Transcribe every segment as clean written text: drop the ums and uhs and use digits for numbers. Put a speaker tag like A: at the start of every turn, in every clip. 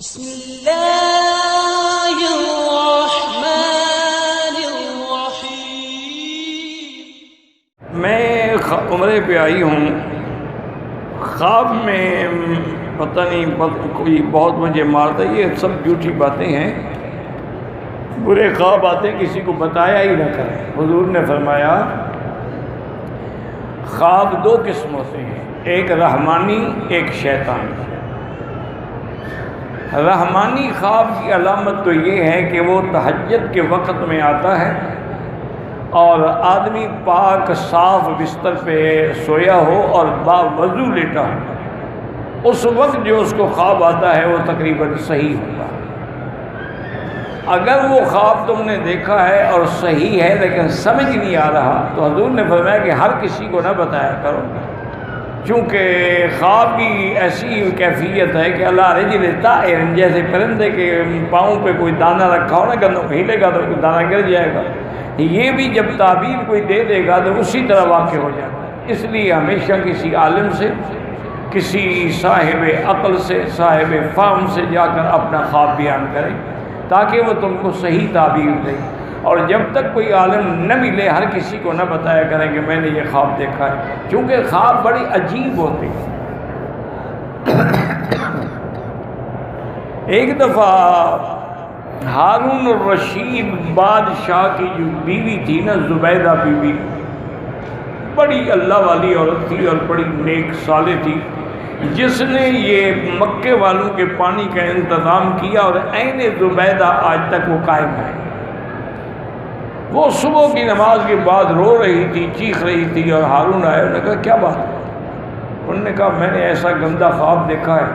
A: بسم اللہ الرحمن الرحیم۔
B: میں عمرے پہ آئی ہوں، خواب میں پتہ نہیں کوئی بہت مجھے مارتا، یہ سب جھوٹی باتیں ہیں، برے خواب آتے ہیں، کسی کو بتایا ہی نہ کریں۔ حضور نے فرمایا خواب دو قسموں سے ہیں، ایک رحمانی ایک شیطانی۔ رحمانی خواب کی علامت تو یہ ہے کہ وہ تہجد کے وقت میں آتا ہے اور آدمی پاک صاف بستر پہ سویا ہو اور باوضو لیٹا ہو، اس وقت جو اس کو خواب آتا ہے وہ تقریباً صحیح ہوگا۔ اگر وہ خواب تم نے دیکھا ہے اور صحیح ہے لیکن سمجھ نہیں آ رہا تو حضور نے فرمایا کہ ہر کسی کو نہ بتایا کرو، چونکہ خواب کی ایسی کیفیت ہے کہ اللہ رجل طائر، جیسے پرندے کے پاؤں پہ کوئی دانہ رکھا ہو نا، گندم ہلے گا تو کوئی دانہ گر جائے گا، یہ بھی جب تعبیر کوئی دے دے گا تو اسی طرح واقع ہو جاتا ہے۔ اس لیے ہمیشہ کسی عالم سے، کسی صاحب عقل سے، صاحب فہم سے جا کر اپنا خواب بیان کریں تاکہ وہ تم کو صحیح تعبیر دے، اور جب تک کوئی عالم نہ ملے ہر کسی کو نہ بتایا کریں کہ میں نے یہ خواب دیکھا ہے، کیونکہ خواب بڑی عجیب ہوتے ہیں۔ ایک دفعہ ہارون الرشید بادشاہ کی جو بیوی تھی نا، زبیدہ بیوی، بڑی اللہ والی عورت تھی اور بڑی نیک صالح تھی، جس نے یہ مکے والوں کے پانی کا انتظام کیا اور عین زبیدہ آج تک وہ قائم ہے۔ وہ صبح کی نماز کے بعد رو رہی تھی، چیخ رہی تھی، اور ہارون آئے، انہوں نے کہا کیا بات ہے؟ انہوں نے کہا میں نے ایسا گندا خواب دیکھا ہے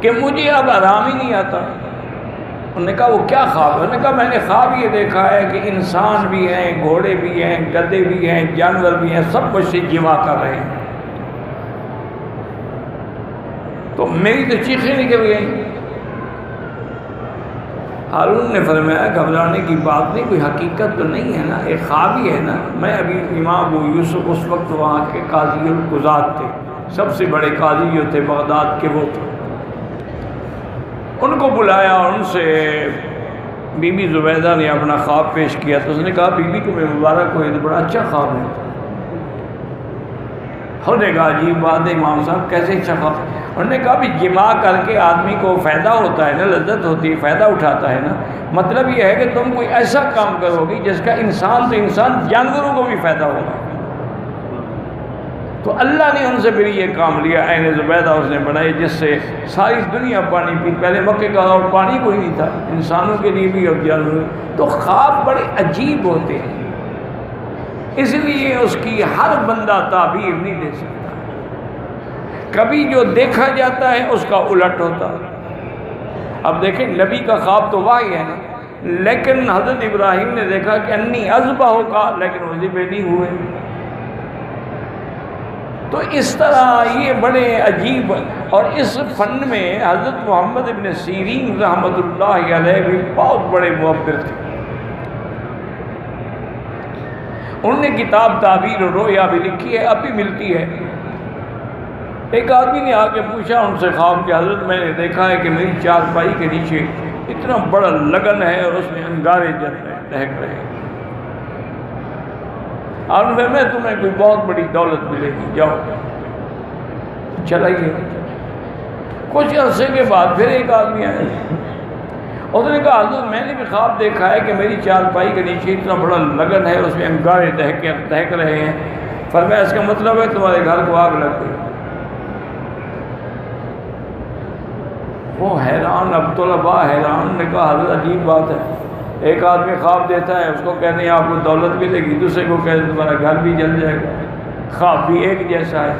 B: کہ مجھے اب آرام ہی نہیں آتا۔ انہوں نے کہا وہ کیا خواب ہے؟ انہوں نے کہا میں نے خواب یہ دیکھا ہے کہ انسان بھی ہیں، گھوڑے بھی ہیں، گدھے بھی ہیں، جانور بھی ہیں، سب مجھ سے جمع کر رہے ہیں۔ تو میری تو چیخیں نکل گئی۔ ہارون نے فرمایا گھبرانے کی بات نہیں، کوئی حقیقت تو نہیں ہے نا، ایک خواب ہی ہے نا۔ میں ابھی امام ابو یوسف اس وقت وہاں کے قاضی القضات تھے، سب سے بڑے قاضی جو تھے بغداد کے وہ تھے، ان کو بلایا اور ان سے بی بی زبیدہ نے اپنا خواب پیش کیا، تو اس نے کہا بی بی تمہیں مبارک ہو، یہ تو بڑا اچھا خواب ہے۔ انہوں نے کہا عجیب بات ہے امام صاحب، کیسے اچھا خواب؟ انہوں نے کہا بھی جمع کر کے آدمی کو فائدہ ہوتا ہے نا، لذت ہوتی ہے، فائدہ اٹھاتا ہے نا، مطلب یہ ہے کہ تم کوئی ایسا کام کرو گی جس کا انسان تو انسان، جانوروں کو بھی فائدہ ہوگا۔ تو اللہ نے ان سے پھر یہ کام لیا، عین زبیدہ اس نے بنائی جس سے ساری دنیا پانی پی۔ پہلے مکے کا اور پانی کوئی نہیں تھا، انسانوں کے لیے بھی اور جانوروں۔ تو خواب بڑے عجیب ہوتے ہیں، اس لیے اس کی ہر بندہ تعبیر نہیں دے سکتا۔ کبھی جو دیکھا جاتا ہے اس کا الٹ ہوتا ہے۔ اب دیکھیں نبی کا خواب تو وحی ہے نا، لیکن حضرت ابراہیم نے دیکھا کہ انی اذبحک، لیکن وہ ذبح نہیں ہوئے۔ تو اس طرح یہ بڑے عجیب، اور اس فن میں حضرت محمد ابن سیرین رحمۃ اللہ علیہ بھی بہت بڑے معبر تھے۔ انہوں نے کتاب تعبیر الرؤیا بھی لکھی ہے، اب بھی ملتی ہے۔ ایک آدمی نے آ کے پوچھا ان سے خواب کہ حضرت میں نے دیکھا ہے کہ میری چارپائی کے نیچے اتنا بڑا لگن ہے اور اس میں انگارے جل رہے ہیں، دہک رہے ہیں، اور میں تمہیں کوئی بہت بڑی دولت ملے گی، جاؤ چلائیے۔ کچھ عرصے کے بعد پھر ایک آدمی آیا، اس نے کہا حضرت میں نے بھی خواب دیکھا ہے کہ میری چارپائی کے نیچے اتنا بڑا لگن ہے، اس میں انگارے دہک رہے ہیں۔ فرمایا اس کا مطلب ہے تمہارے گھر کو آگ لگ گئی۔ وہ حیران، عبداللہ حیران، نے کہا حضرت عجیب بات ہے، ایک آدمی خواب دیتا ہے، اس کو کہتے ہیں آپ کو دولت ملے گی، دوسرے کو کہتے ہیں تمہارا گھر بھی جل جائے گا، خواب بھی ایک جیسا ہے۔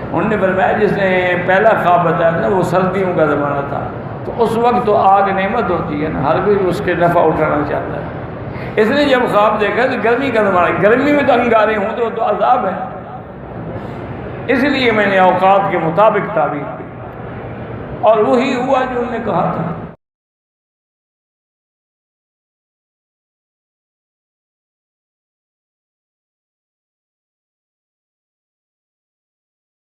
B: انہوں نے فرمایا جس نے پہلا خواب بتایا نا وہ سردیوں کا زمانہ تھا، تو اس وقت تو آگ نعمت ہوتی ہے نا، ہر کوئی اس کے نفع اٹھانا چاہتا ہے۔ اس نے جب خواب دیکھا تو گرمی کا زمانہ، گرمی میں تو انگارے ہوں تو عذاب ہے، اس لیے میں نے اوقات کے مطابق تعبیر کی، اور وہی ہوا جو انہوں نے کہا تھا۔